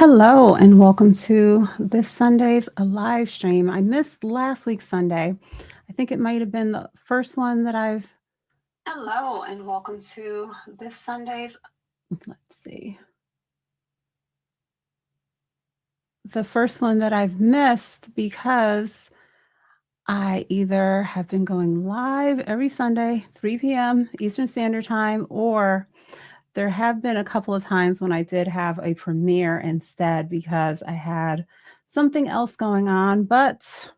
Hello and welcome to this Sunday's live stream. I missed last week's Sunday. I think it might have been the first one that I've. Hello and welcome to this Sunday's. Let's see. The first one that I've missed because I either have been going live every Sunday, 3 p.m. Eastern Standard Time, or there have been a couple of times when I did have a premiere instead because I had something else going on. But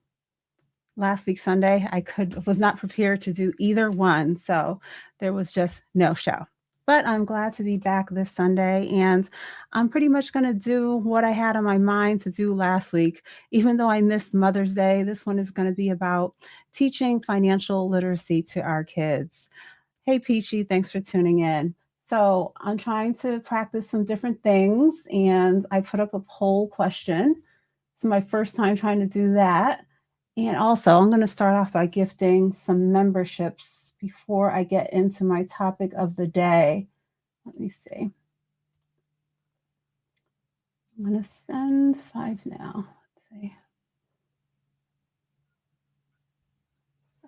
last week Sunday, I was not prepared to do either one, so there was just no show. But I'm glad to be back this Sunday, and I'm pretty much going to do what I had on my mind to do last week. Even though I missed Mother's Day, this one is going to be about teaching financial literacy to our kids. Hey, Peachy, thanks for tuning in. So I'm trying to practice some different things, and I put up a poll question. It's my first time trying to do that. And also, I'm going to start off by gifting some memberships before I get into my topic of the day. Let me see. I'm going to send 5 now. Let's see.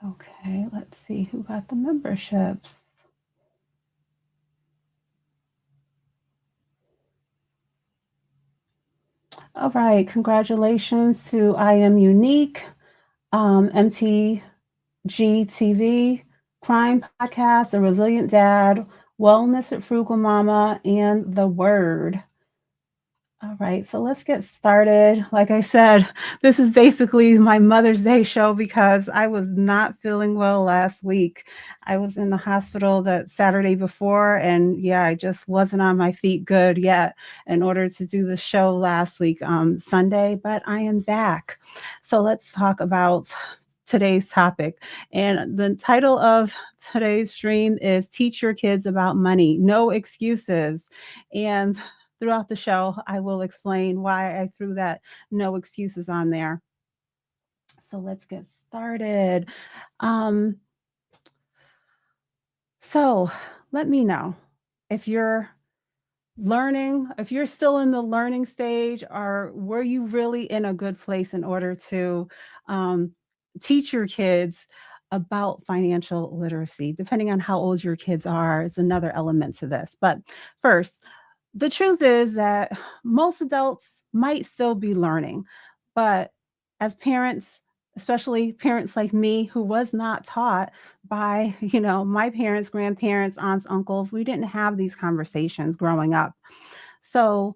Okay, let's see who got the memberships. All right, congratulations to I Am Unique, MTG TV, Crime Podcast, A Resilient Dad, Wellness at Frugal Mama, and The Word. All right, so let's get started. Like I said, this is basically my Mother's Day show because I was not feeling well last week. I was in the hospital that Saturday before, and yeah, I just wasn't on my feet good yet in order to do the show last week, Sunday, but I am back. So let's talk about today's topic. And the title of today's stream is Teach Your Kids About Money, No Excuses. And throughout the show, I will explain why I threw that no excuses on there. So let's get started. So let me know if you're learning, if you're still in the learning stage, or were you really in a good place in order to teach your kids about financial literacy? Depending on how old your kids are is another element to this. But first, the truth is that most adults might still be learning, but as parents, especially parents like me who was not taught by, my parents, grandparents, aunts, uncles, we didn't have these conversations growing up. So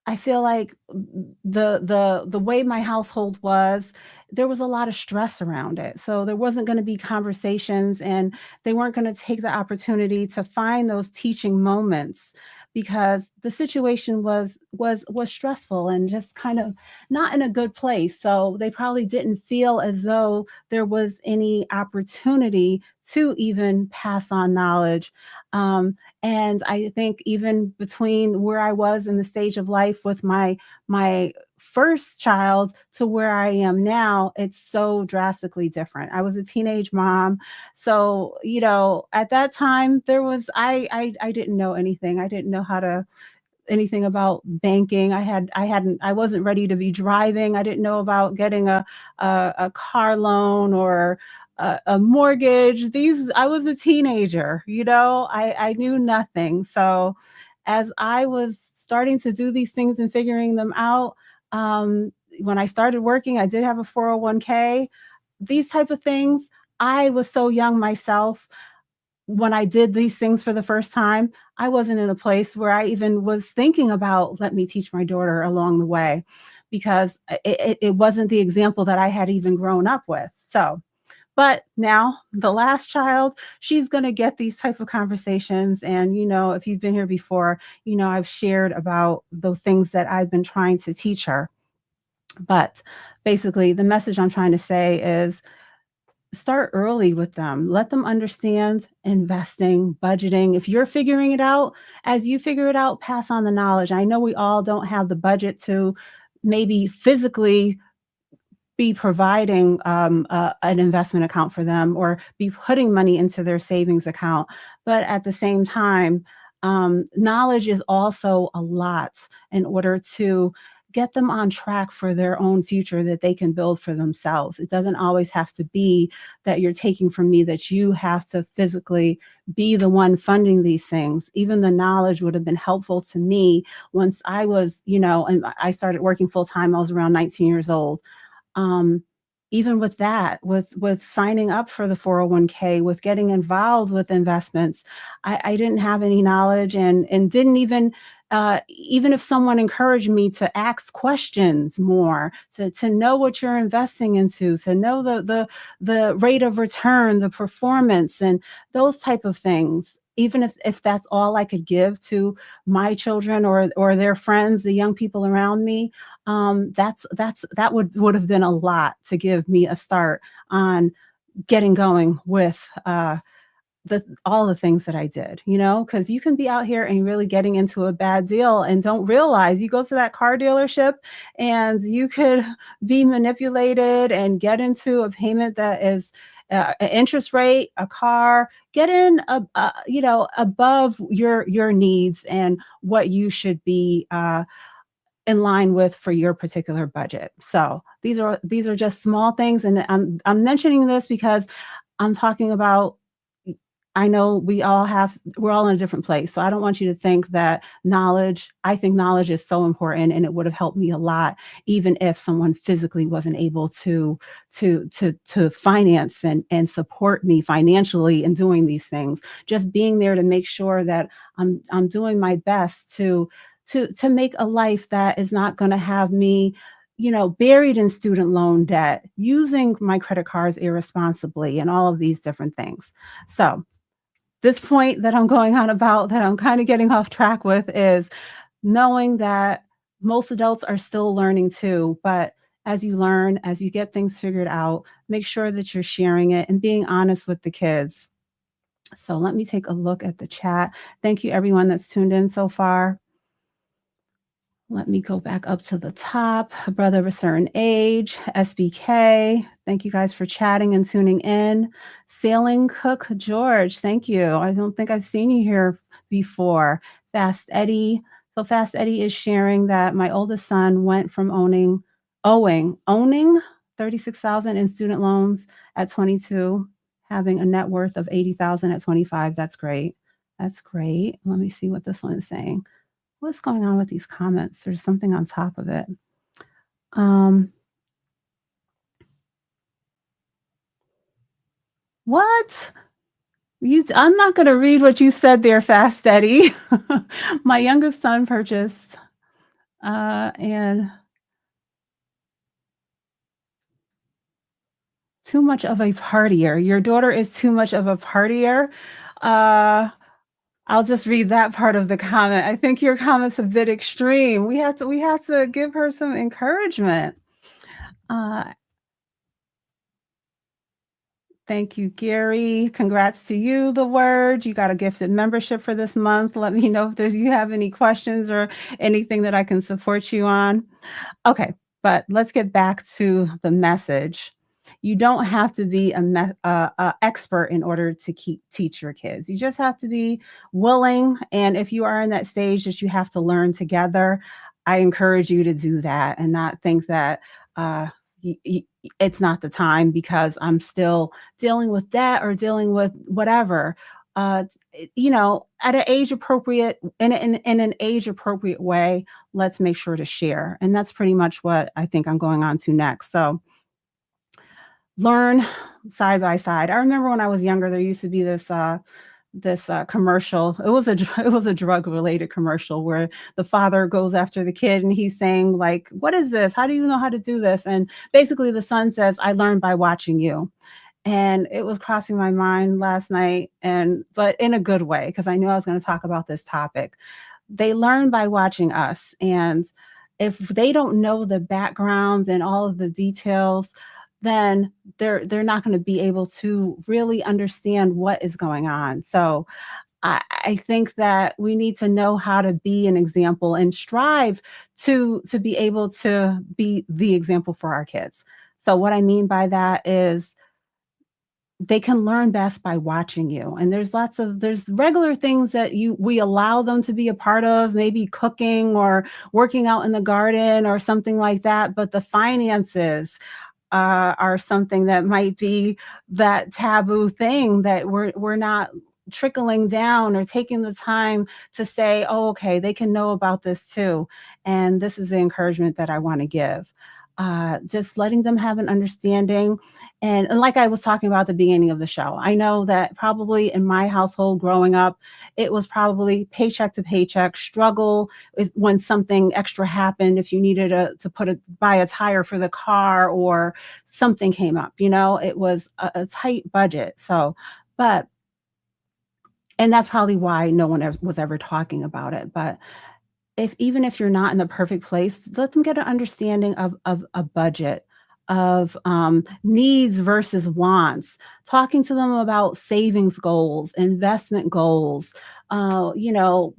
I feel like the way my household was, there was a lot of stress around it. So there wasn't going to be conversations, and they weren't going to take the opportunity to find those teaching moments because the situation was stressful and just kind of not in a good place. So they probably didn't feel as though there was any opportunity to even pass on knowledge. And I think even between where I was in the stage of life with my first child to where I am now, it's so drastically different. I was a teenage mom. So, at that time there was I didn't know anything. I didn't know how to anything about banking. I wasn't ready to be driving. I didn't know about getting a car loan or a mortgage. I was a teenager, I knew nothing. So as I was starting to do these things and figuring them out, when I started working, I did have a 401k, these type of things. I was so young myself when I did these things for the first time. I wasn't in a place where I even was thinking about, let me teach my daughter along the way, because it wasn't the example that I had even grown up with. So, but now the last child, she's going to get these type of conversations. And, if you've been here before, I've shared about the things that I've been trying to teach her. But basically, the message I'm trying to say is, start early with them. Let them understand investing, budgeting. If you're figuring it out, as you figure it out, pass on the knowledge. I know we all don't have the budget to maybe physically be providing an investment account for them or be putting money into their savings account. But at the same time, Knowledge is also a lot in order to get them on track for their own future that they can build for themselves. It doesn't always have to be that you're taking from me, that you have to physically be the one funding these things. Even the knowledge would have been helpful to me once I was, and I started working full time. I was around 19 years old. um, Even with that, with signing up for the 401k, with getting involved with investments, I didn't have any knowledge, and didn't even, even if someone encouraged me to ask questions more, to know what you're investing into, to know the rate of return, the performance, and those type of things. Even if that's all I could give to my children or their friends, the young people around me, that would have been a lot to give me a start on getting going with the all the things that I did, because you can be out here and really getting into a bad deal and don't realize. You go to that car dealership and you could be manipulated and get into a payment that is an interest rate, a car, get in above your needs and what you should be in line with for your particular budget. So these are just small things, and I'm mentioning this because I'm talking about. I know we're all in a different place. So I don't want you to think that I think knowledge is so important, and it would have helped me a lot, even if someone physically wasn't able to finance and support me financially in doing these things. Just being there to make sure that I'm doing my best to make a life that is not going to have me, buried in student loan debt, using my credit cards irresponsibly, and all of these different things. So this point that I'm going on about, that I'm kind of getting off track with, is knowing that most adults are still learning too. But as you learn, as you get things figured out, make sure that you're sharing it and being honest with the kids. So let me take a look at the chat. Thank you, everyone that's tuned in so far. Let me go back up to the top. Brother of a certain age, SBK. Thank you guys for chatting and tuning in. Sailing Cook George, thank you. I don't think I've seen you here before. Fast Eddie. So Fast Eddie is sharing that my oldest son went from owning 36,000 in student loans at 22, having a net worth of 80,000 at 25. That's great. That's great. Let me see what this one is saying. What's going on with these comments? There's something on top of it. What? I'm not going to read what you said there, Fast Steady. My youngest son purchased, and too much of a partier. Your daughter is too much of a partier. Uh, I'll just read that part of the comment. I think your comment's a bit extreme. We have to give her some encouragement. Uh, Thank you, Gary. Congrats to you, The Word. You got a gifted membership for this month. Let me know if you have any questions or anything that I can support you on. Okay, but let's get back to the message. You don't have to be a expert in order to teach your kids. You just have to be willing. And if you are in that stage that you have to learn together, I encourage you to do that and not think that uh, it's not the time because I'm still dealing with debt or dealing with whatever. At an age appropriate, in an age appropriate way, let's make sure to share. And that's pretty much what I think I'm going on to next. So learn side by side. I remember when I was younger, there used to be this commercial. It was a drug related commercial where the father goes after the kid and he's saying like, "What is this? How do you know how to do this?" And basically the son says, "I learned by watching you." And it was crossing my mind last night, but in a good way, because I knew I was going to talk about this topic. They learn by watching us, and if they don't know the backgrounds and all of the details, then they're not going to be able to really understand what is going on. So I think that we need to know how to be an example and strive to be able to be the example for our kids. So what I mean by that is they can learn best by watching you. And there's regular things that you we allow them to be a part of, maybe cooking or working out in the garden or something like that. But the finances are something that might be that taboo thing that we're not trickling down or taking the time to say, oh, okay, they can know about this too. And this is the encouragement that I want to give. Just letting them have an understanding. And like I was talking about at the beginning of the show, I know that probably in my household growing up, it was probably paycheck to paycheck, struggle if, when something extra happened, if you needed to buy a tire for the car or something came up, it was a tight budget. So, but, and that's probably why no one was ever talking about it. But if even if you're not in the perfect place, let them get an understanding of a budget, of needs versus wants, talking to them about savings goals, investment goals,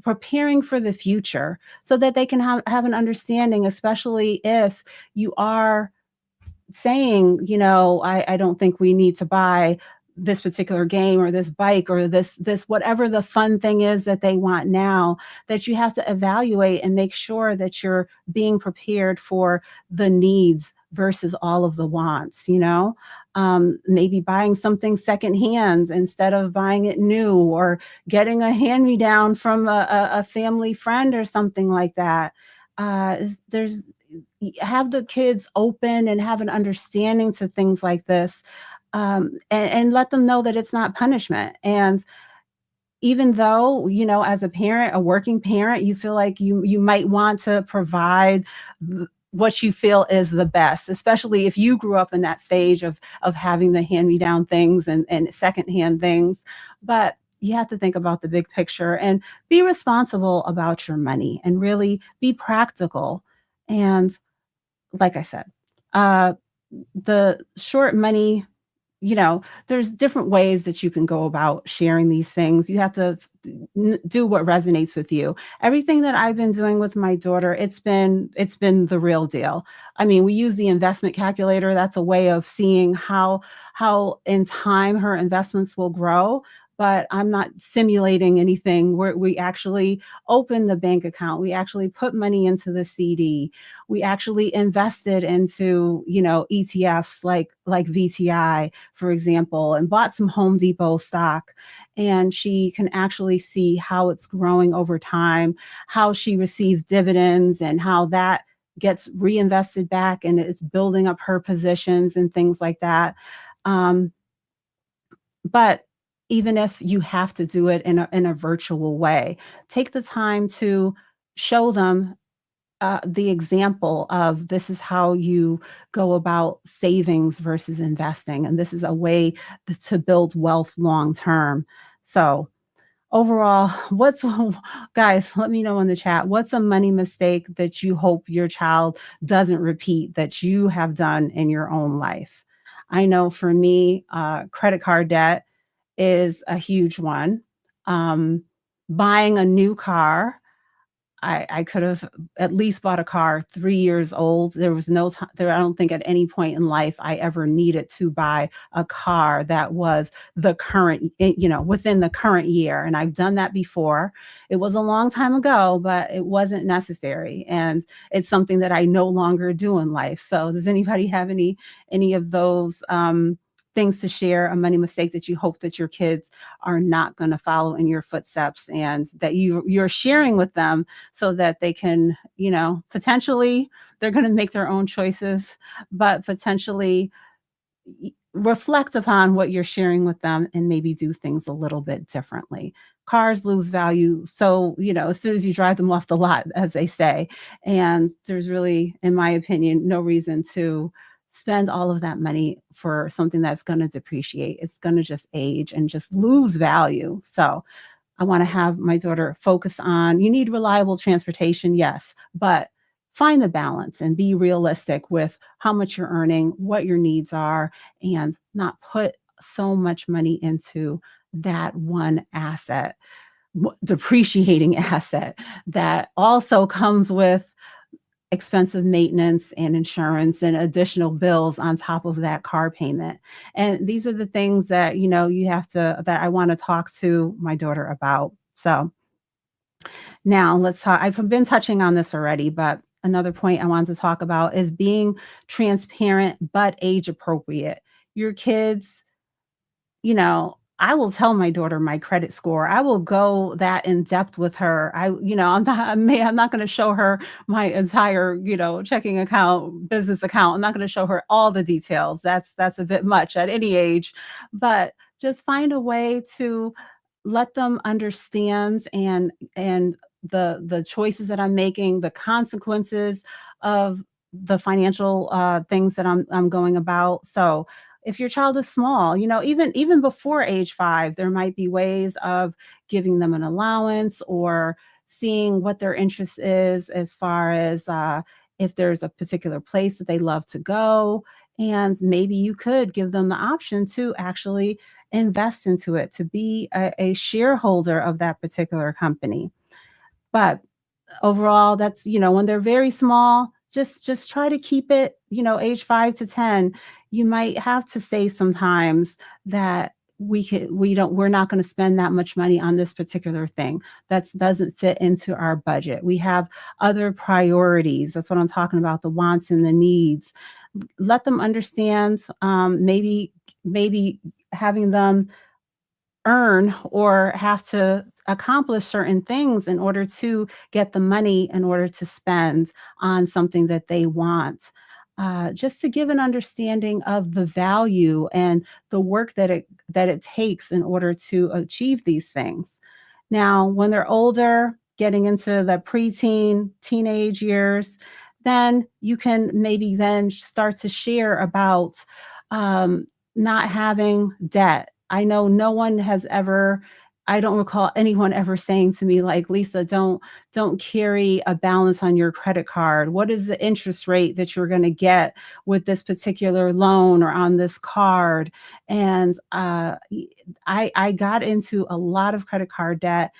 preparing for the future so that they can have an understanding, especially if you are saying, I don't think we need to buy this particular game or this bike or this whatever the fun thing is that they want now, that you have to evaluate and make sure that you're being prepared for the needs versus all of the wants, maybe buying something secondhand instead of buying it new, or getting a hand-me-down from a family friend or something like that. There's Have the kids open and have an understanding to things like this, and let them know that it's not punishment. And even though, as a parent, a working parent, you feel like you might want to provide what you feel is the best, especially if you grew up in that stage of having the hand-me-down things and secondhand things. But you have to think about the big picture and be responsible about your money and really be practical. And like I said, uh, the short money, there's different ways that you can go about sharing these things. You have to do what resonates with you. Everything that I've been doing with my daughter, it's been the real deal. I mean, we use the investment calculator. That's a way of seeing how in time her investments will grow. But I'm not simulating anything where we actually open the bank account. We actually put money into the CD. We actually invested into, ETFs like VTI, for example, and bought some Home Depot stock. And she can actually see how it's growing over time, how she receives dividends, and how that gets reinvested back and it's building up her positions and things like that. Um, but even if you have to do it in a virtual way, take the time to show them the example of this is how you go about savings versus investing. And this is a way to build wealth long term. So, overall, guys, let me know in the chat, what's a money mistake that you hope your child doesn't repeat that you have done in your own life? I know for me, credit card debt is a huge one. Um, Buying a new car, I could have at least bought a car 3 years old. There was no time there. I don't think at any point in life I ever needed to buy a car that was the current, within the current year. And I've done that before. It was a long time ago, but it wasn't necessary. And it's something that I no longer do in life. So does anybody have any of those things to share, a money mistake that you hope that your kids are not going to follow in your footsteps, and that you're sharing with them so that they can, potentially they're going to make their own choices, but potentially reflect upon what you're sharing with them and maybe do things a little bit differently. Cars lose value. So, as soon as you drive them off the lot, as they say, and there's really, in my opinion, no reason to spend all of that money for something that's going to depreciate. It's going to just age and just lose value. So, I want to have my daughter focus on, you need reliable transportation, yes, but find the balance and be realistic with how much you're earning, what your needs are, and not put so much money into that one asset, depreciating asset that also comes with expensive maintenance and insurance and additional bills on top of that car payment. And these are the things that, you have to that I wanna talk to my daughter about. So, now let's talk I've been touching on this already, but another point I wanted to talk about is being transparent but age appropriate. Your kids, I will tell my daughter my credit score. I will go that in depth with her. I'm not going to show her my entire, checking account, business account. I'm not going to show her all the details. That's a bit much at any age, but just find a way to let them understand and the choices that I'm making, the consequences of the financial things that I'm going about. So if your child is small, even before age 5, there might be ways of giving them an allowance or seeing what their interest is as far as if there's a particular place that they love to go. And maybe you could give them the option to actually invest into it, to be a shareholder of that particular company. But overall, that's, when they're very small, just try to keep it, age 5 to 10. You might have to say sometimes that we're not going to spend that much money on this particular thing that doesn't fit into our budget. We have other priorities. That's what I'm talking about, the wants and the needs. Let them understand, maybe having them earn or have to accomplish certain things in order to get the money in order to spend on something that they want. Just to give an understanding of the value and the work that it takes in order to achieve these things. Now, when they're older, getting into the preteen, teenage years, then you can maybe then start to share about not having debt. I know no one has ever I don't recall anyone ever saying to me like, "Lisa, don't carry a balance on your credit card. What is the interest rate that you're gonna get with this particular loan or on this card?" And, I got into a lot of credit card debt,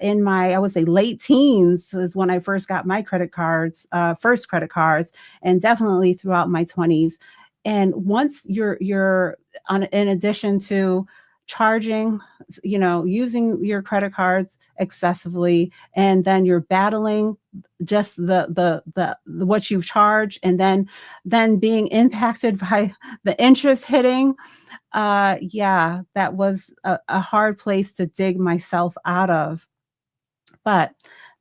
in my, I would say, late teens is when I first got my first credit cards, and definitely throughout my 20s. And once you're on in addition to charging, using your credit cards excessively, and then you're battling just the what you've charged, and then being impacted by the interest hitting, yeah, that was a hard place to dig myself out of. But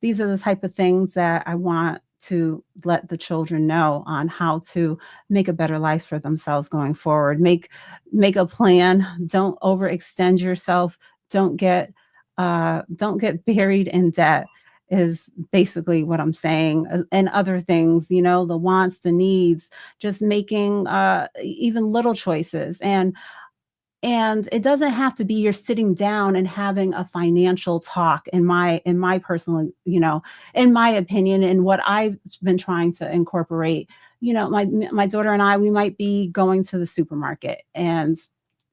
these are the type of things that I want to let the children know on how to make a better life for themselves going forward. Make a plan. Don't overextend yourself. Don't get don't get buried in debt is basically what I'm saying. And other things, the wants, the needs, just making even little choices. And it doesn't have to be you're sitting down and having a financial talk, in my personal, in my opinion, and what I've been trying to incorporate. My daughter and I, we might be going to the supermarket and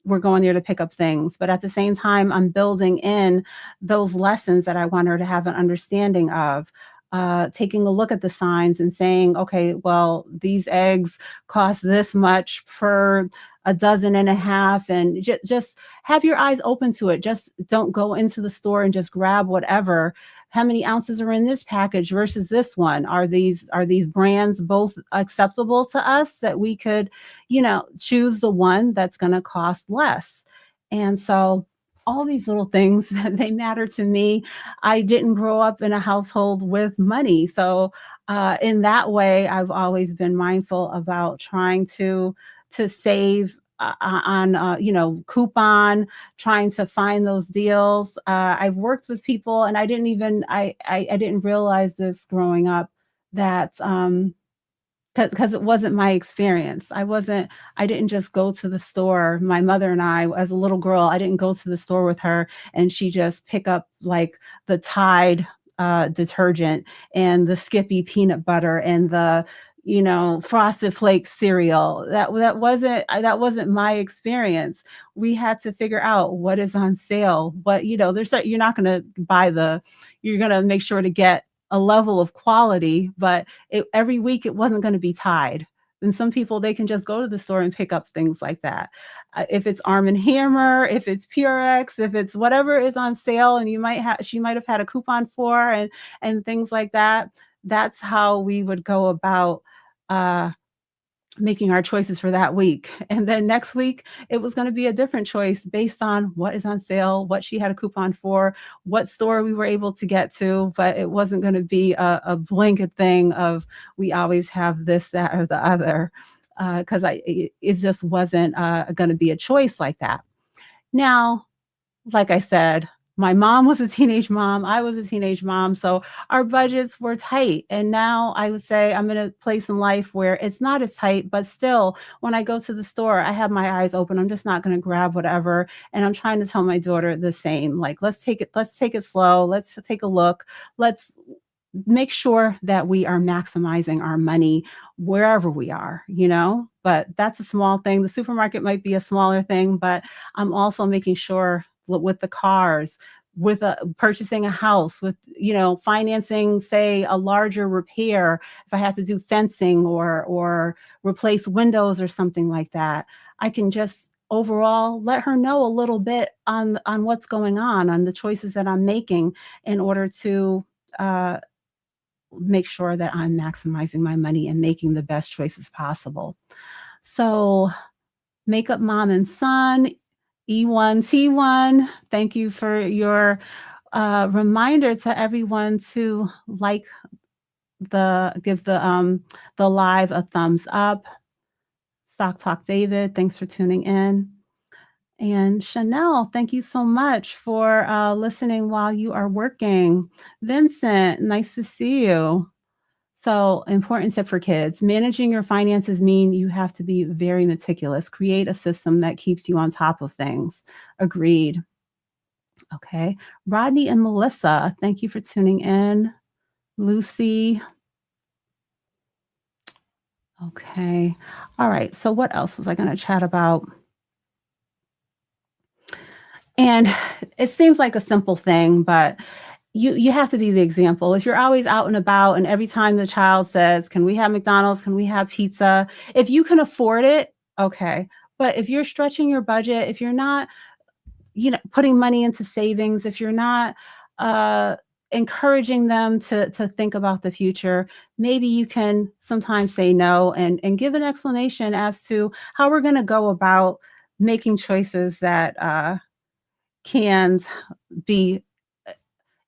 we're going there to pick up things, but at the same time, I'm building in those lessons that I want her to have an understanding of. Taking a look at the signs and saying, okay, well, these eggs cost this much per a dozen and a half, and just have your eyes open to it. Just don't go into the store and just grab whatever. How many ounces are in this package versus this one? Are these brands both acceptable to us that we could, choose the one that's going to cost less? And so all these little things, they matter to me. I didn't grow up in a household with money, so in that way, I've always been mindful about trying to save on coupon, trying to find those deals. I've worked with people, and I didn't realize this growing up, that because it wasn't my experience. I didn't just go to the store. My mother and I, as a little girl, I didn't go to the store with her and she just pick up like the Tide detergent and the Skippy peanut butter and the Frosted Flakes cereal. That wasn't my experience. We had to figure out what is on sale. But you're not going to you're going to make sure to get a level of quality, but every week it wasn't going to be tied. And some people, they can just go to the store and pick up things like that. If it's Arm and Hammer, if it's Purex, if it's whatever is on sale, and she might have had a coupon for, and things like that. That's how we would go about uh, making our choices for that week. And then next week, it was going to be a different choice based on what is on sale, what she had a coupon for, what store we were able to get to. But it wasn't going to be a blanket thing of we always have this, that, or the other, because it just wasn't going to be a choice like that. Now, like I said, my mom was a teenage mom. I was a teenage mom. So our budgets were tight. And now I would say I'm in a place in life where it's not as tight, but still, when I go to the store, I have my eyes open. I'm just not going to grab whatever. And I'm trying to tell my daughter the same. Like, let's take it slow. Let's take a look. Let's make sure that we are maximizing our money wherever we are, but that's a small thing. The supermarket might be a smaller thing, but I'm also making sure with the cars, with purchasing a house, with financing, say, a larger repair, if I have to do fencing or replace windows or something like that, I can just overall let her know a little bit on what's going on the choices that I'm making in order to uh, make sure that I'm maximizing my money and making the best choices possible. So, Makeup Mom and Son, E1T1, thank you for your reminder to everyone to give the live a thumbs up. Stock Talk David, thanks for tuning in. And Chanel, thank you so much for listening while you are working. Vincent, nice to see you. So, important tip for kids. Managing your finances mean you have to be very meticulous. Create a system that keeps you on top of things. Agreed. Okay. Rodney and Melissa, thank you for tuning in. Lucy. Okay. All right. So, what else was I going to chat about? And it seems like a simple thing, but you have to be the example. If you're always out and about and every time the child says, "Can we have McDonald's? Can we have pizza?" If you can afford it, okay. But if you're stretching your budget, if you're not, putting money into savings, if you're not uh encouraging them to think about the future, maybe you can sometimes say no and give an explanation as to how we're going to go about making choices that can be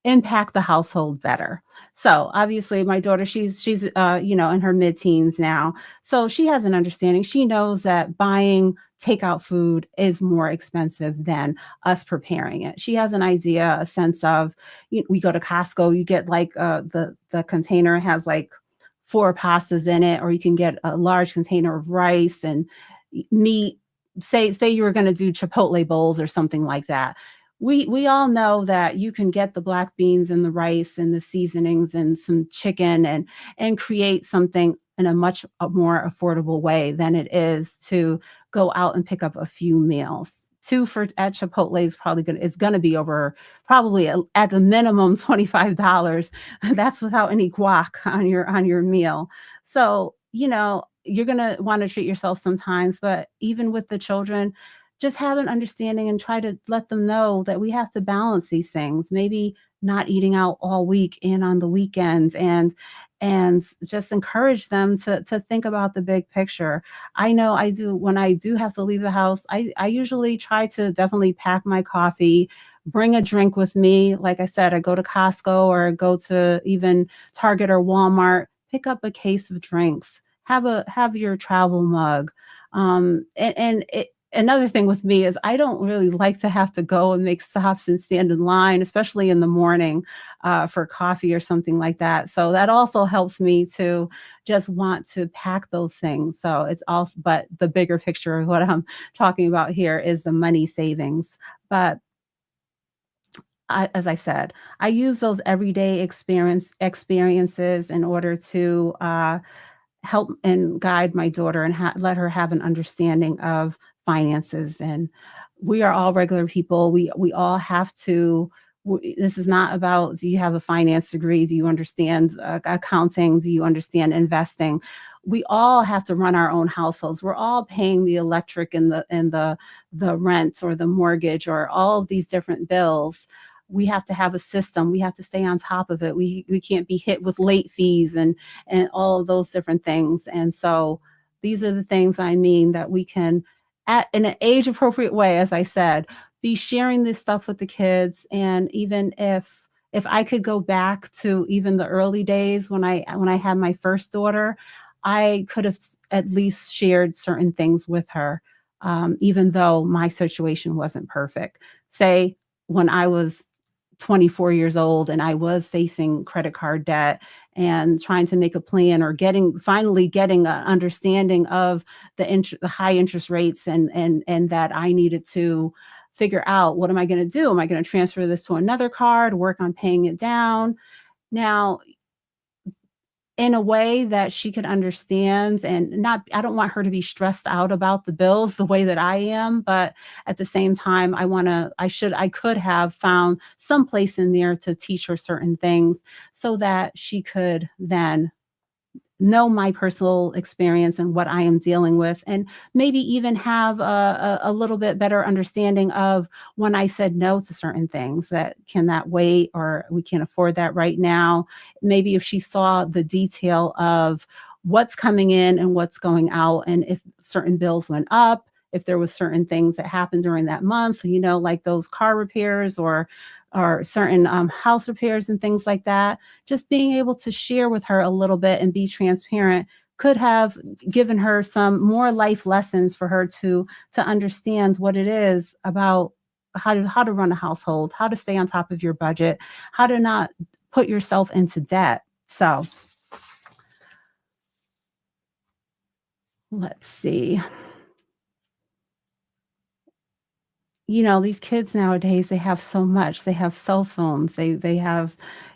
impact the household better. So obviously my daughter, she's in her mid-teens now. So she has an understanding. She knows that buying takeout food is more expensive than us preparing it. She has an idea, a sense of, we go to Costco, you get like the container has like 4 pastas in it, or you can get a large container of rice and meat. Say you were going to do Chipotle bowls or something like that. We all know that you can get the black beans and the rice and the seasonings and some chicken and create something in a much more affordable way than it is to go out and pick up a few meals. Two for at Chipotle is gonna be over, probably at the minimum $25. That's without any guac on your meal. So, you're gonna want to treat yourself sometimes, but even with the children, just have an understanding and try to let them know that we have to balance these things. Maybe not eating out all week and on the weekends, and just encourage them to think about the big picture. I know I do. When I do have to leave the house, I usually try to definitely pack my coffee, bring a drink with me. Like I said, I go to Costco or go to even Target or Walmart, pick up a case of drinks, have your travel mug. Another thing with me is I don't really like to have to go and make stops and stand in line, especially in the morning, for coffee or something like that. So that also helps me to just want to pack those things. So it's also, but the bigger picture of what I'm talking about here is the money savings. But as I said, I use those everyday experiences in order to help and guide my daughter and let her have an understanding of finances. And we are all regular people. We all have to This is not about, do you have a finance degree? Do you understand accounting? Do you understand investing? We all have to run our own households. We're all paying the electric and the rent or the mortgage or all of these different bills. We have to have a system. We have to stay on top of it. We can't be hit with late fees and all of those different things. And so these are the things I mean that we can, at in an age appropriate way, as I said, be sharing this stuff with the kids. And even if I could go back to even the early days when I had my first daughter, I could have at least shared certain things with her, even though my situation wasn't perfect. Say when I was 24 years old and I was facing credit card debt and trying to make a plan or finally getting an understanding of the high interest rates and that I needed to figure out, what am I going to do? Am I going to transfer this to another card, work on paying it down? Now, in a way that she could understand, and not, I don't want her to be stressed out about the bills the way that I am, but at the same time, I could have found some place in there to teach her certain things so that she could then know my personal experience and what I am dealing with, and maybe even have a little bit better understanding of when I said no to certain things, that can that wait, or we can't afford that right now. Maybe if she saw the detail of what's coming in and what's going out, and if certain bills went up, if there was certain things that happened during that month, like those car repairs or certain house repairs and things like that, just being able to share with her a little bit and be transparent could have given her some more life lessons for her to understand what it is about how to run a household, how to stay on top of your budget, how to not put yourself into debt. So let's see. These kids nowadays, they have so much. They have cell phones. They have,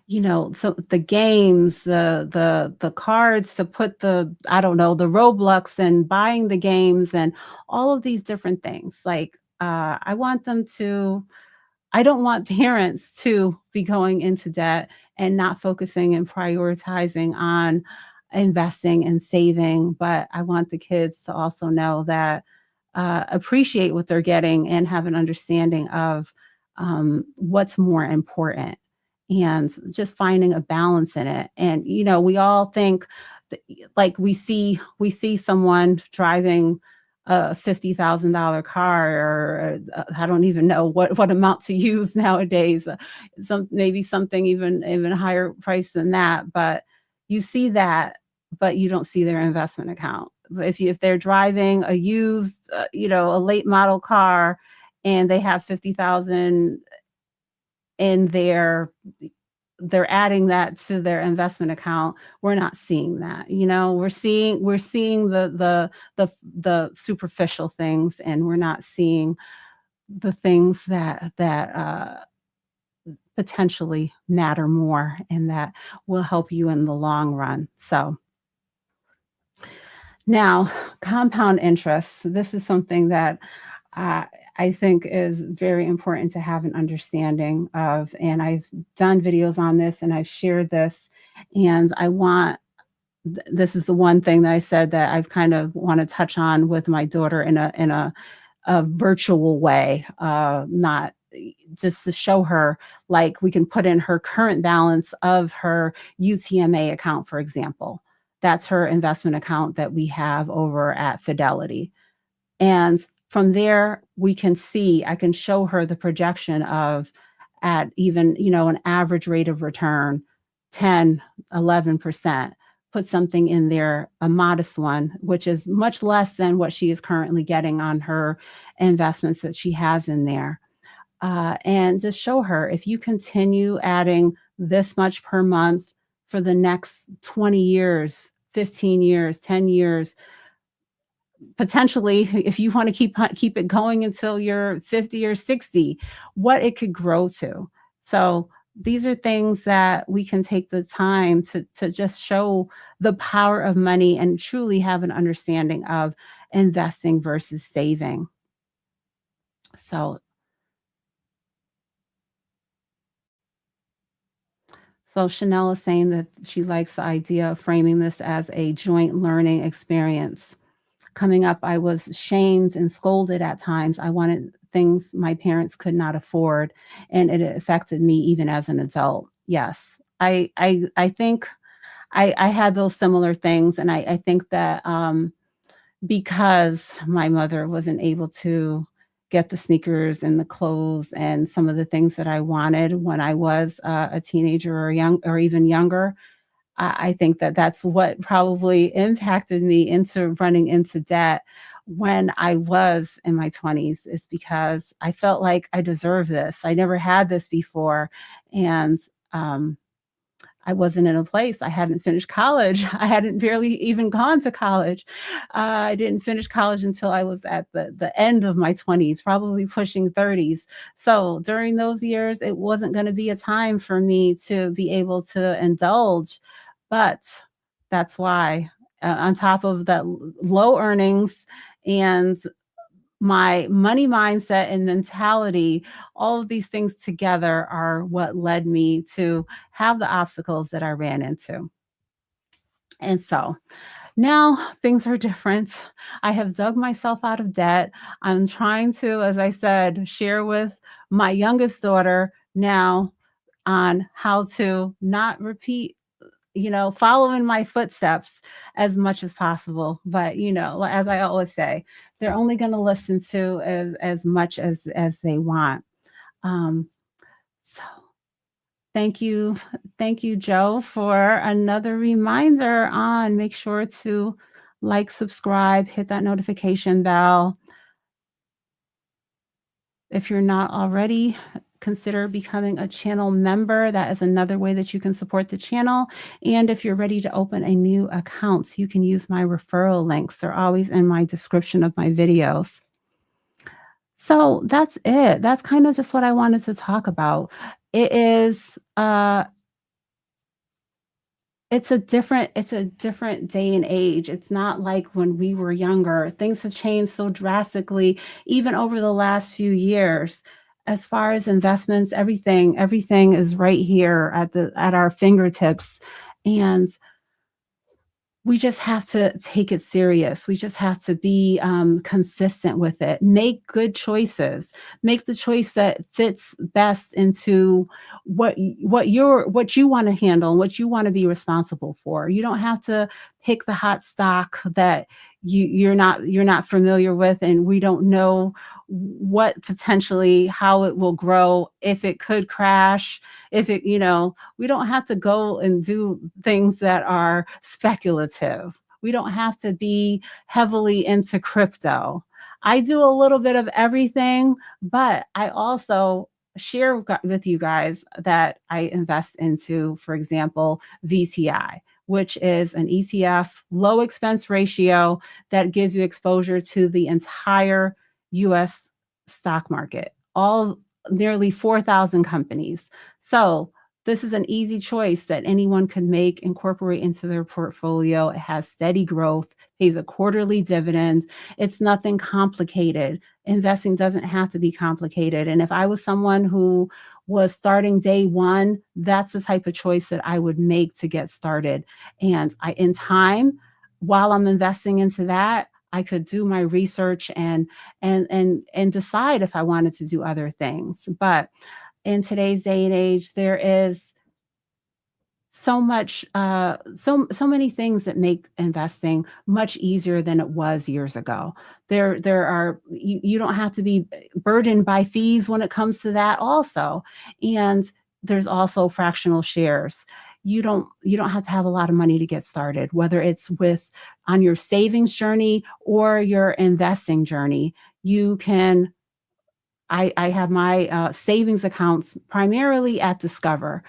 so the games, the cards to put I don't know, the Roblox and buying the games and all of these different things. Like, I don't want parents to be going into debt and not focusing and prioritizing on investing and saving, but I want the kids to also know that, appreciate what they're getting and have an understanding of what's more important, and just finding a balance in it. And we all think that, like, we see someone driving a $50,000 car, or I don't even know what amount to use nowadays. Maybe something even higher price than that. But you see that, but you don't see their investment account. If they're driving a used, a late model car, and they have 50,000 in they're adding that to their investment account. We're not seeing that. We're seeing the superficial things, and we're not seeing the things that potentially matter more and that will help you in the long run. So now, compound interest. This is something that uh, I think is very important to have an understanding of. And I've done videos on this and I've shared this. And this is the one thing that I said that I've kind of want to touch on with my daughter in a virtual way, not just to show her, like, we can put in her current balance of her UTMA account, for example. That's her investment account that we have over at Fidelity. And from there, I can show her the projection of, at even, an average rate of return, 10, 11%. Put something in there, a modest one, which is much less than what she is currently getting on her investments that she has in there. And just show her, if you continue adding this much per month for the next 20 years, 15 years, 10 years, potentially, if you want to keep it going until you're 50 or 60, what it could grow to. So these are things that we can take the time to just show the power of money and truly have an understanding of investing versus saving. So So Chanel is saying that she likes the idea of framing this as a joint learning experience. Coming up, I was shamed and scolded at times. I wanted things my parents could not afford, and it affected me even as an adult. Yes, I think I had those similar things, and I think that because my mother wasn't able to get the sneakers and the clothes and some of the things that I wanted when I was a teenager or young or even younger, I think that that's what probably impacted me into running into debt when I was in my 20s, is because I felt like I deserve this. I never had this before, and, um, I wasn't in a place. I hadn't finished college. I hadn't barely even gone to college. I didn't finish college until I was at the end of my 20s, probably pushing 30s. So during those years, it wasn't gonna be a time for me to be able to indulge, but that's why, on top of that low earnings and my money mindset and mentality, all of these things together are what led me to have the obstacles that I ran into. And so now things are different. I have dug myself out of debt. I'm trying to, as I said, share with my youngest daughter now on how to not repeat, follow in my footsteps as much as possible. But, as I always say, they're only going to listen to as much as they want. Um, so thank you. Thank you, Joe, for another reminder on make sure to like, subscribe, hit that notification bell. If you're not already, consider becoming a channel member. That is another way that you can support the channel. And if you're ready to open a new account, you can use my referral links. They're always in my description of my videos. So that's it. That's kind of just what I wanted to talk about. It is it's a different day and age. It's not like when we were younger. Things have changed so drastically even over the last few years. As far as investments, everything is right here at our fingertips, and we just have to take it serious. We just have to be consistent with it. Make good choices. Make the choice that fits best into what you want to handle and what you want to be responsible for. You don't have to pick the hot stock that you're not familiar with, and we don't know what potentially how it will grow, if it could crash, if it, we don't have to go and do things that are speculative. We don't have to be heavily into crypto. I do a little bit of everything, but I also share with you guys that I invest into, for example, VTI, which is an ETF, low expense ratio that gives you exposure to the entire US stock market, all nearly 4,000 companies. So this is an easy choice that anyone can make, incorporate into their portfolio. It has steady growth, pays a quarterly dividend. It's nothing complicated. Investing doesn't have to be complicated. And if I was someone who was starting day one, that's the type of choice that I would make to get started. And in time, while I'm investing into that, I could do my research and decide if I wanted to do other things. But in today's day and age, there is so much so many things that make investing much easier than it was years ago. There are you don't have to be burdened by fees when it comes to that also. And there's also fractional shares. You don't have to have a lot of money to get started, whether it's with on your savings journey or your investing journey. You can I have my savings accounts primarily at Discover.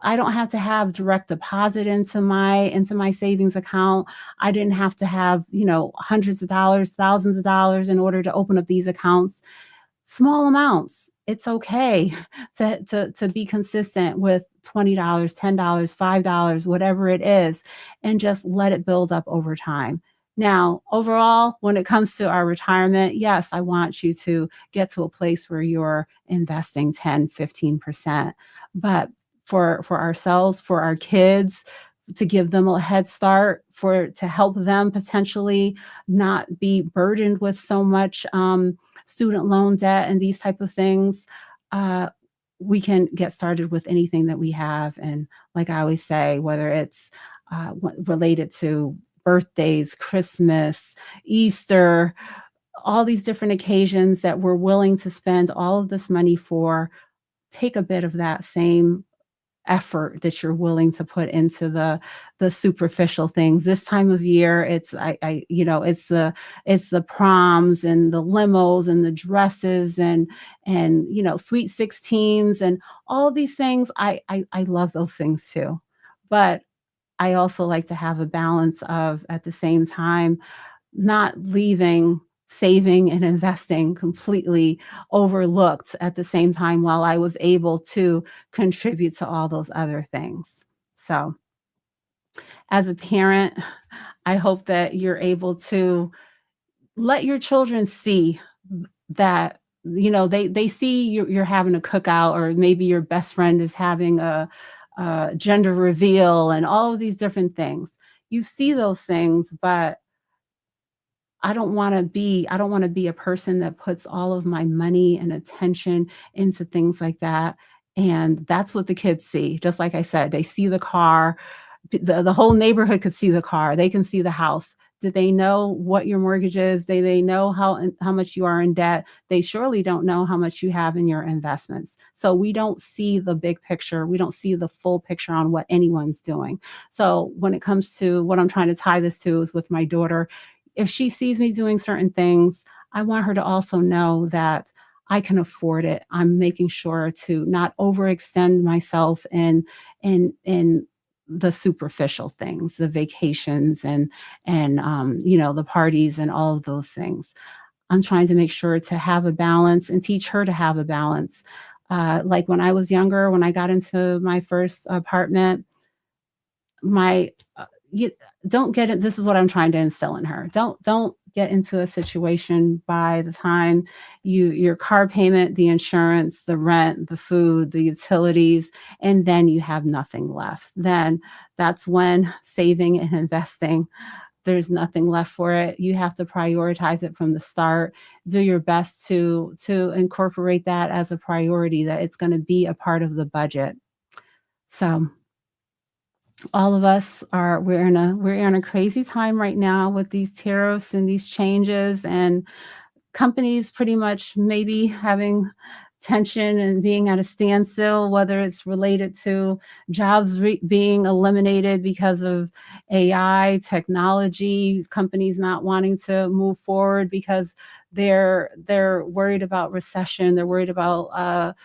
I don't have to have direct deposit into my savings account. I didn't have to have, hundreds of dollars, thousands of dollars in order to open up these accounts. Small amounts. It's okay to be consistent with $20, $10, $5, whatever it is, and just let it build up over time. Now, overall, when it comes to our retirement, yes, I want you to get to a place where you're investing 10, 15%. But for ourselves, for our kids, to give them a head start, for to help them potentially not be burdened with so much student loan debt and these type of things. Uh, we can get started with anything that we have, and like I always say, whether it's related to birthdays, Christmas, Easter, all these different occasions that we're willing to spend all of this money for, take a bit of that same effort that you're willing to put into the superficial things. This time of year, it's I you know, it's the proms and the limos and the dresses and sweet 16s and all these things. I love those things too. But I also like to have a balance of, at the same time, not leaving saving and investing completely overlooked at the same time while I was able to contribute to all those other things. So, as a parent, I hope that you're able to let your children see that, they see you're having a cookout, or maybe your best friend is having a gender reveal and all of these different things. You see those things, but I don't wanna be a person that puts all of my money and attention into things like that, and that's what the kids see. Just like I said, they see the car, the whole neighborhood could see the car, they can see the house. Do they know what your mortgage is? They know how much you are in debt. They surely don't know how much you have in your investments. So we don't see the big picture. We don't see the full picture on what anyone's doing. So when it comes to what I'm trying to tie this to is with my daughter, if she sees me doing certain things, I want her to also know that I can afford it. I'm making sure to not overextend myself in the superficial things, the vacations and the parties and all of those things. I'm trying to make sure to have a balance and teach her to have a balance. Like when I was younger, when I got into my first apartment, my you don't get it. This is what I'm trying to instill in her. Don't get into a situation by the time your car payment, the insurance, the rent, the food, the utilities, and then you have nothing left. Then that's when saving and investing, there's nothing left for it. You have to prioritize it from the start. Do your best to incorporate that as a priority, that it's going to be a part of the budget. So all of us are we're in a crazy time right now with these tariffs and these changes, and companies pretty much maybe having tension and being at a standstill, whether it's related to jobs being eliminated because of AI technology, companies not wanting to move forward because they're worried about recession, they're worried about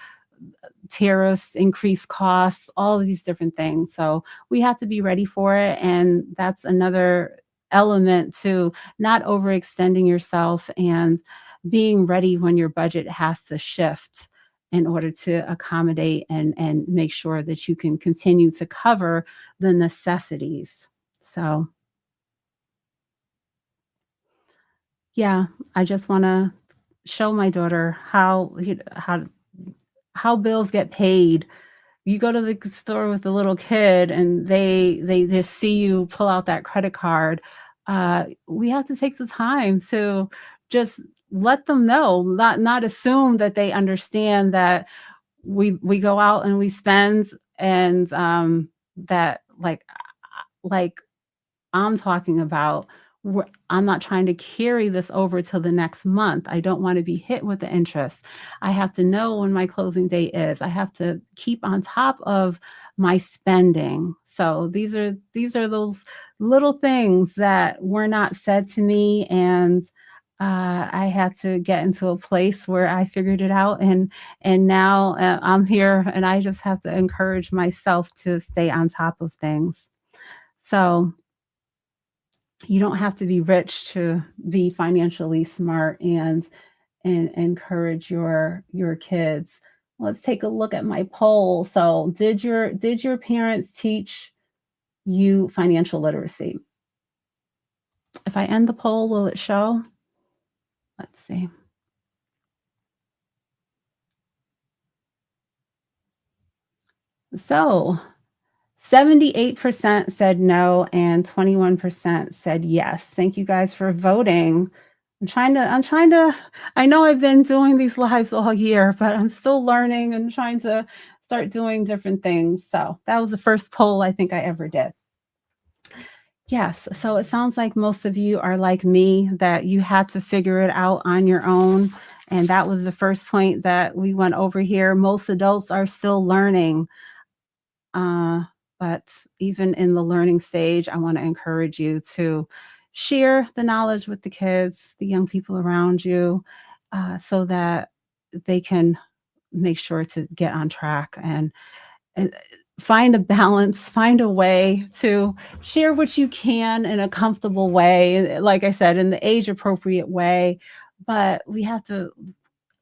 tariffs, increased costs, all of these different things. So we have to be ready for it. And that's another element to not overextending yourself and being ready when your budget has to shift in order to accommodate and make sure that you can continue to cover the necessities. So yeah, I just want to show my daughter how bills get paid. You go to the store with the little kid and they just see you pull out that credit card. We have to take the time to just let them know, not assume that they understand that we go out and we spend, and that like I'm talking about, I'm not trying to carry this over till the next month. I don't want to be hit with the interest. I have to know when my closing date is. I have to keep on top of my spending. So these are those little things that were not said to me, and I had to get into a place where I figured it out, and now I'm here, and I just have to encourage myself to stay on top of things. So you don't have to be rich to be financially smart and encourage your kids. Let's take a look at my poll. So, did your parents teach you financial literacy? If I end the poll, will it show? Let's see. So 78% said no and 21% said yes. Thank you guys for voting. I'm trying to I know I've been doing these lives all year, but I'm still learning and trying to start doing different things. So, that was the first poll I think I ever did. Yes, so it sounds like most of you are like me, that you had to figure it out on your own, and that was the first point that we went over here. Most adults are still learning. Uh, but even in the learning stage, I want to encourage you to share the knowledge with the kids, the young people around you, so that they can make sure to get on track and find a balance, find a way to share what you can in a comfortable way, like I said, in the age appropriate way. But we have to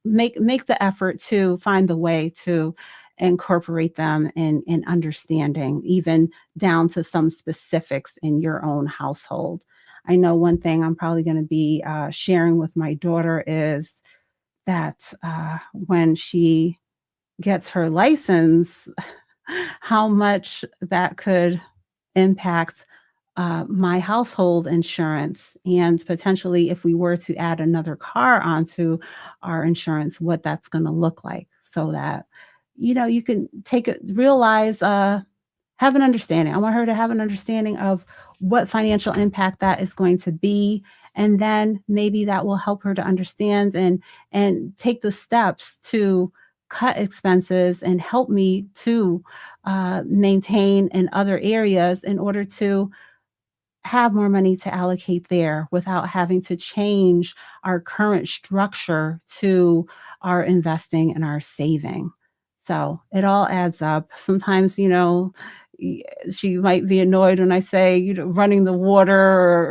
make the effort to find the way to incorporate them in understanding, even down to some specifics in your own household. I know one thing I'm probably going to be sharing with my daughter is that when she gets her license, how much that could impact my household insurance, and potentially if we were to add another car onto our insurance, what that's going to look like, so that you can take it realize have an understanding. I want her to have an understanding of what financial impact that is going to be, and then maybe that will help her to understand and take the steps to cut expenses and help me to maintain in other areas in order to have more money to allocate there without having to change our current structure to our investing and our saving. So it all adds up. Sometimes, she might be annoyed when I say, running the water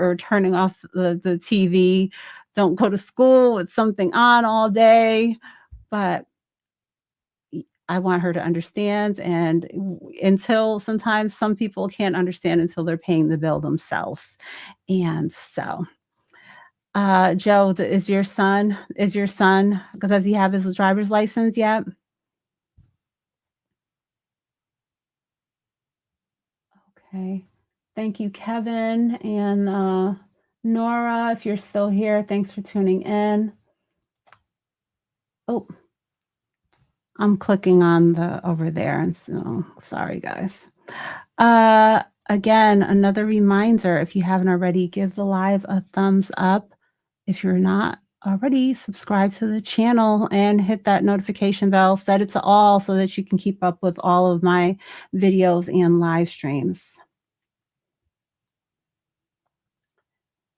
or turning off the TV. Don't go to school with something on all day. But I want her to understand, and until sometimes some people can't understand until they're paying the bill themselves. And so, Joe, is your son, does he have his driver's license yet? Okay. Thank you, Kevin, and, Nora, if you're still here, thanks for tuning in. Oh, I'm clicking on the over there, and so sorry, guys. Again, another reminder, if you haven't already, give the live a thumbs up. If you're not already, subscribe to the channel and hit that notification bell. Set it to all so that you can keep up with all of my videos and live streams.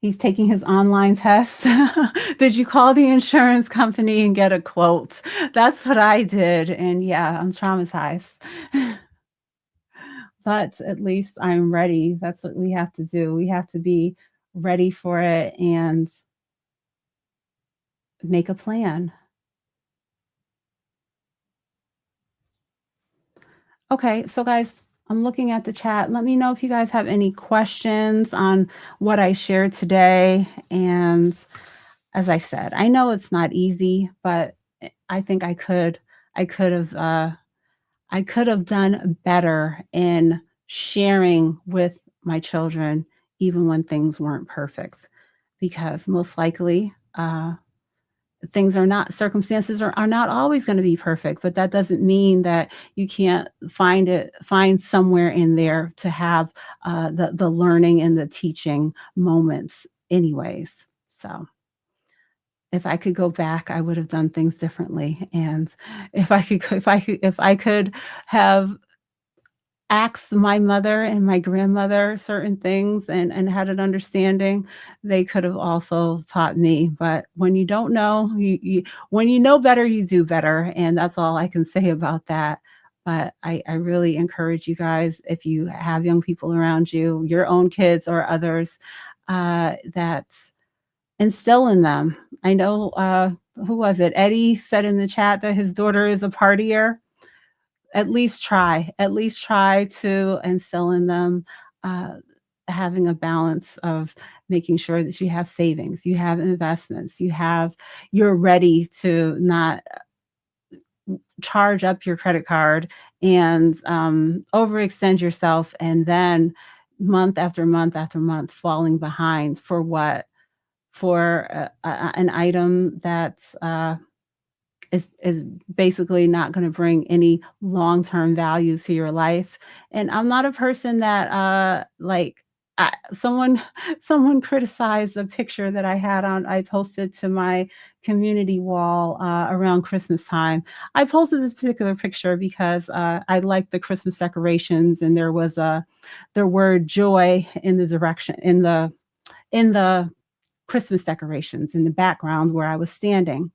He's taking his online test. Did you call the insurance company and get a quote? That's what I did, and yeah, I'm traumatized. But at least I'm ready. That's what we have to do. We have to be ready for it and make a plan. Okay, so guys, I'm looking at the chat. Let me know if you guys have any questions on what I shared today. And as I said, I know it's not easy, but I think I could have I could have done better in sharing with my children even when things weren't perfect, because most likely things are not circumstances are not always going to be perfect, but that doesn't mean that you can't find somewhere in there to have the learning and the teaching moments anyways. So if I could go back, I would have done things differently. And if I could have asked my mother and my grandmother certain things and had an understanding, they could have also taught me. But when you don't know, when you know better, you do better, and that's all I can say about that. But I really encourage you guys, if you have young people around you, your own kids or others, that instill in them. I know, who was it? Eddie said in the chat that his daughter is a partier. At least try to instill in them uh, having a balance of making sure that you have savings, you have investments, you're ready to not charge up your credit card and overextend yourself, and then month after month after month falling behind for what? For an item that's is basically not gonna bring any long-term value to your life. And I'm not a person that, like, someone someone criticized a picture that I posted to my community wall, around Christmas time. I posted this particular picture because, I liked the Christmas decorations, and there was the word joy in the direction in the Christmas decorations in the background where I was standing.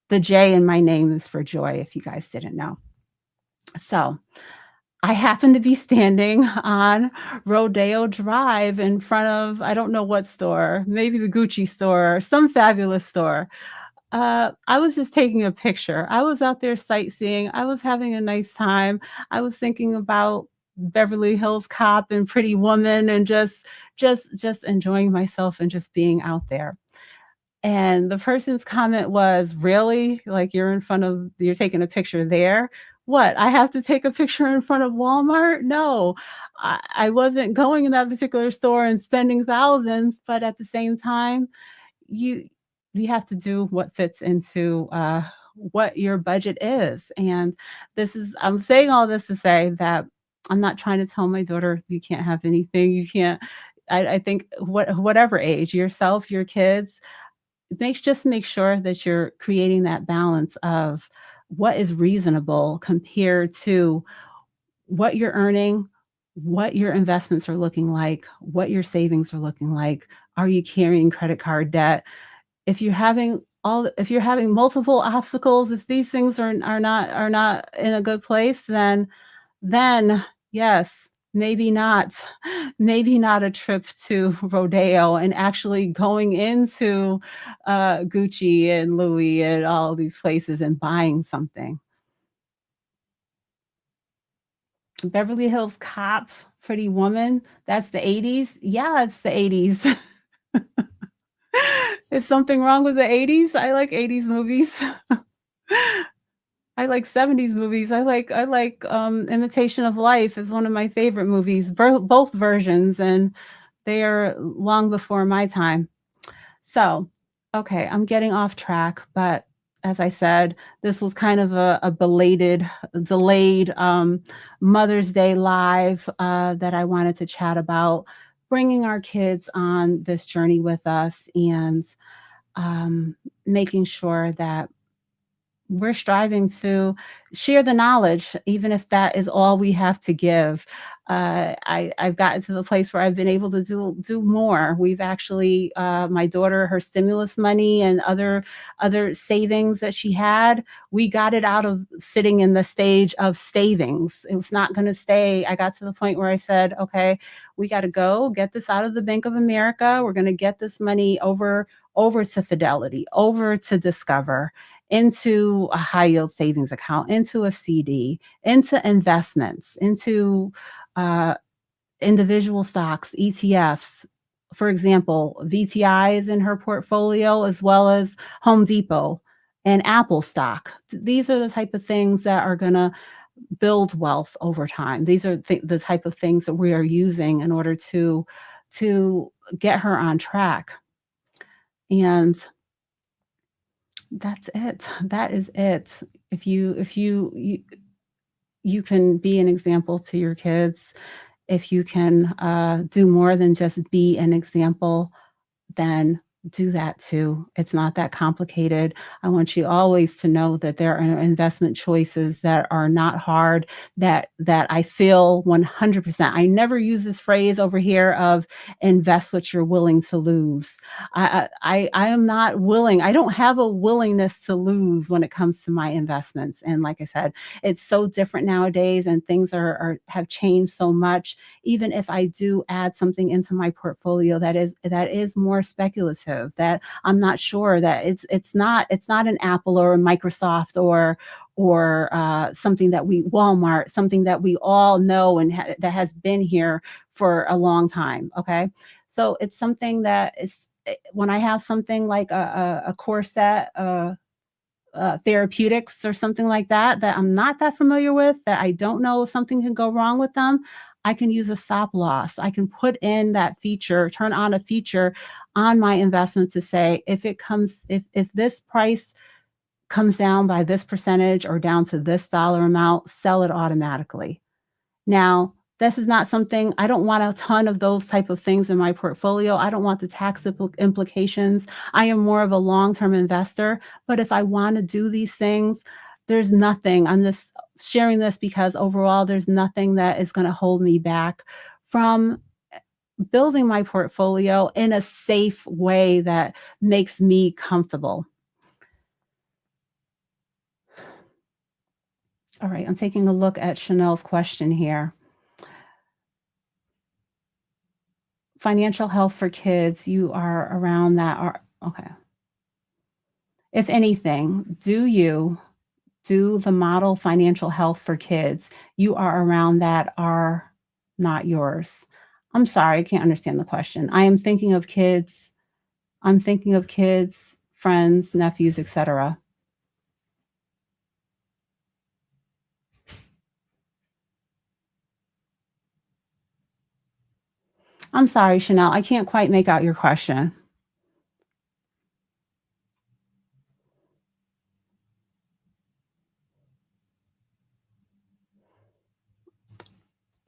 The J in my name is for joy, if you guys didn't know. So, I happened to be standing on Rodeo Drive in front of, I don't know what store, maybe the Gucci store or some fabulous store. I was just taking a picture. I was out there sightseeing. I was having a nice time. I was thinking about Beverly Hills Cop and Pretty Woman, and just enjoying myself and just being out there. And the person's comment was, "Really? Like, you're taking a picture there? What, I have to take a picture in front of Walmart? No. I wasn't going in that particular store and spending thousands, but at the same time, you you have to do what fits into, what your budget is." And I'm saying all this to say that I'm not trying to tell my daughter, "You can't have anything, you can't." I think whatever age, yourself, your kids, make sure that you're creating that balance of what is reasonable compared to what you're earning, what your investments are looking like, what your savings are looking like. Are you carrying credit card debt? If you're having multiple obstacles, if these things are not in a good place, then yes, maybe not. Maybe not a trip to Rodeo and actually going into, Gucci and Louis and all these places and buying something. Beverly Hills Cop, Pretty Woman, that's the '80s? Yeah, it's the '80s. Is something wrong with the '80s? I like '80s movies. I like '70s movies. Imitation of Life is one of my favorite movies, both versions, and they are long before my time. So, okay, I'm getting off track, but as I said, this was kind of a belated, delayed, Mother's Day live, that I wanted to chat about, bringing our kids on this journey with us, and, making sure that we're striving to share the knowledge, even if that is all we have to give. I've gotten to the place where I've been able to do more. We've actually, my daughter, her stimulus money and other savings that she had, we got it out of sitting in the stage of savings. It was not going to stay. I got to the point where I said, okay, we got to go get this out of the Bank of America. We're going to get this money over to Fidelity, over to Discover, into a high yield savings account, into a CD, into investments, into uh, individual stocks, ETFs. For example, VTI is in her portfolio, as well as Home Depot and Apple stock. These are the type of things that are going to build wealth over time. These are the type of things that we are using in order to get her on track. And that's it. That is it. If you can be an example to your kids, if you can, do more than just be an example, then do that too. It's not that complicated. I want you always to know that there are investment choices that are not hard, that I feel 100%. I never use this phrase over here of invest what you're willing to lose. I am not willing. I don't have a willingness to lose when it comes to my investments. And like I said, it's so different nowadays, and things have changed so much. Even if I do add something into my portfolio that is more speculative, that I'm not sure that it's not an Apple or a Microsoft or something that we Walmart, something that we all know and that has been here for a long time. Okay, so it's something that is when I have something like a core set, therapeutics or something like that that I'm not that familiar with, that I don't know if something can go wrong with them, I can use a stop loss. I can put in that feature, turn on a feature on my investment to say if this price comes down by this percentage or down to this dollar amount, sell it automatically. Now, this is not something I don't want a ton of those type of things in my portfolio. I don't want the tax implications. I am more of a long-term investor, but if I want to do these things, there's nothing. I'm just sharing this because overall there's nothing that is going to hold me back from building my portfolio in a safe way that makes me comfortable. All right, I'm taking a look at Chanel's question here. Financial health for kids, you are around that are okay. If anything, do the model financial health for kids you are around that are not yours? I'm sorry, I can't understand the question. I'm thinking of kids, friends, nephews, etc. I'm sorry, Chanel, I can't quite make out your question.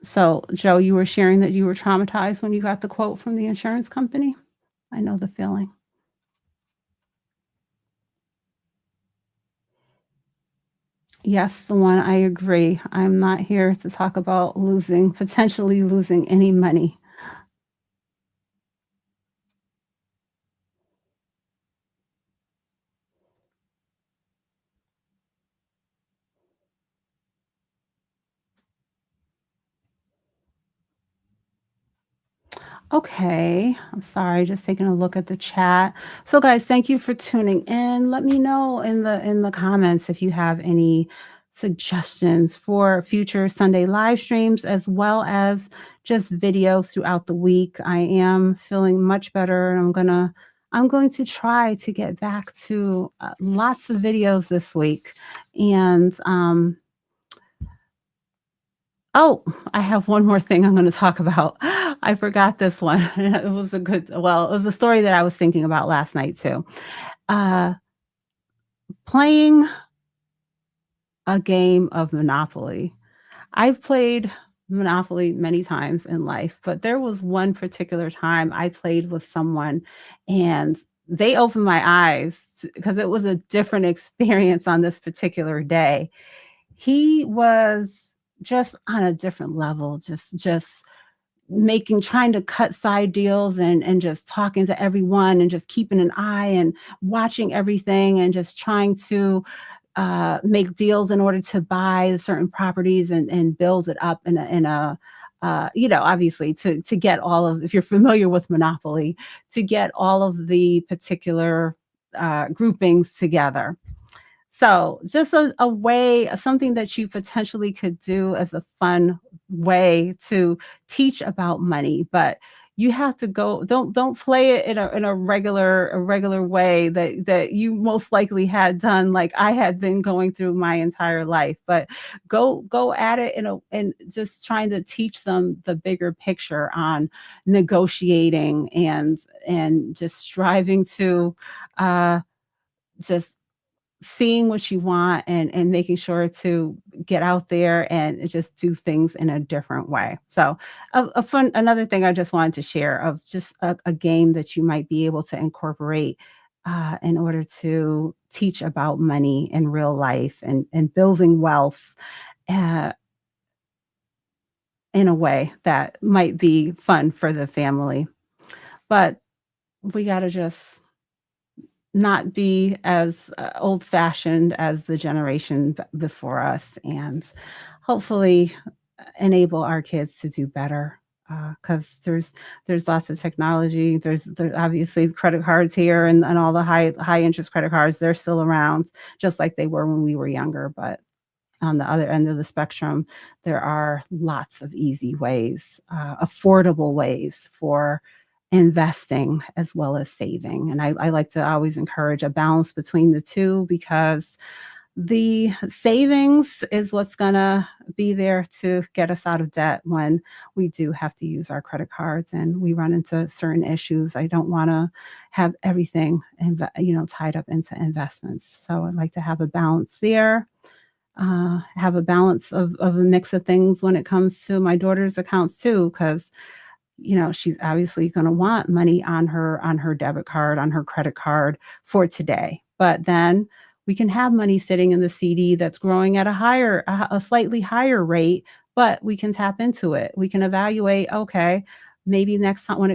So, Joe, you were sharing that you were traumatized when you got the quote from the insurance company? I know the feeling. Yes, the one, I agree. I'm not here to talk about potentially losing any money. Okay, I'm sorry, just taking a look at the chat. So guys, thank you for tuning in. Let me know in the comments if you have any suggestions for future Sunday live streams as well as just videos throughout the week. I am feeling much better and I'm going to try to get back to lots of videos this week. And oh, I have one more thing I'm gonna talk about. I forgot this one. It was a story that I was thinking about last night too. Uh, Playing a game of Monopoly. I've played Monopoly many times in life, but there was one particular time I played with someone and they opened my eyes because it was a different experience on this particular day. He was just on a different level, just trying to cut side deals and just talking to everyone and just keeping an eye and watching everything and just trying to make deals in order to buy certain properties and build it up obviously to get all of, if you're familiar with Monopoly, to get all of the particular groupings together. So just a way, something that you potentially could do as a fun way to teach about money, but you have to go, don't play it in a regular way that you most likely had done like I had been going through my entire life. But go at it and just trying to teach them the bigger picture on negotiating and just striving to just seeing what you want and making sure to get out there and just do things in a different way. So a fun another thing I just wanted to share of just a game that you might be able to incorporate in order to teach about money in real life and building wealth uh, in a way that might be fun for the family. But we got to just not be as old-fashioned as the generation before us and hopefully enable our kids to do better because there's lots of technology. There's obviously credit cards here and all the high interest credit cards. They're still around just like they were when we were younger. But on the other end of the spectrum, there are lots of easy ways, affordable ways for investing as well as saving. And I like to always encourage a balance between the two because the savings is what's gonna be there to get us out of debt when we do have to use our credit cards and we run into certain issues. I don't wanna have everything tied up into investments. So I'd like to have a balance there, have a balance of a mix of things when it comes to my daughter's accounts too, because she's obviously going to want money on her debit card, on her credit card for today. But then we can have money sitting in the CD that's growing at a slightly higher rate, but we can tap into it. We can evaluate, okay, maybe next time when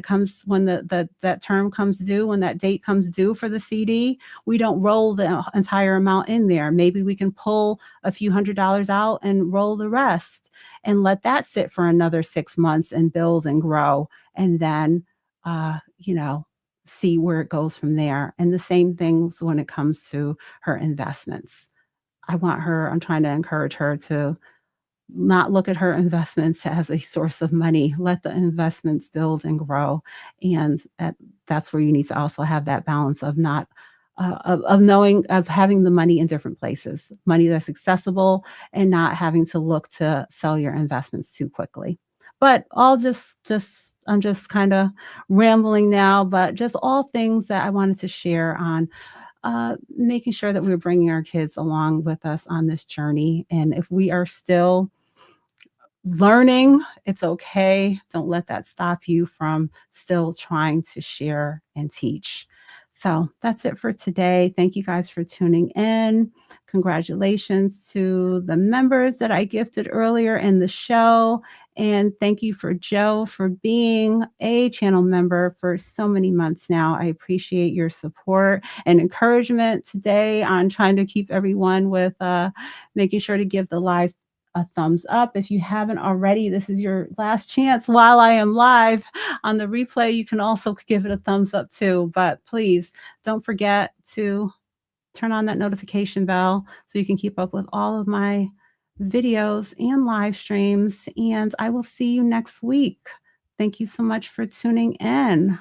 that term comes due, when that date comes due for the CD, we don't roll the entire amount in there. Maybe we can pull a few $100s out and roll the rest and let that sit for another 6 months and build and grow, and then, uh, you know, see where it goes from there. And the same things when it comes to her investments. I'm trying to encourage her to not look at her investments as a source of money. Let the investments build and grow, and that's where you need to also have that balance of not of having the money in different places, money that's accessible, and not having to look to sell your investments too quickly. But all just I'm just kind of rambling now, but just all things that I wanted to share on making sure that we're bringing our kids along with us on this journey. And if we are still learning, it's okay. Don't let that stop you from still trying to share and teach. So that's it for today. Thank you guys for tuning in. Congratulations to the members that I gifted earlier in the show. And thank you for Joe for being a channel member for so many months now. I appreciate your support and encouragement today on trying to keep everyone with making sure to give the live a thumbs up. If you haven't already, this is your last chance while I am live on the replay. You can also give it a thumbs up too, but please don't forget to turn on that notification bell so you can keep up with all of my videos and live streams. And I will see you next week. Thank you so much for tuning in.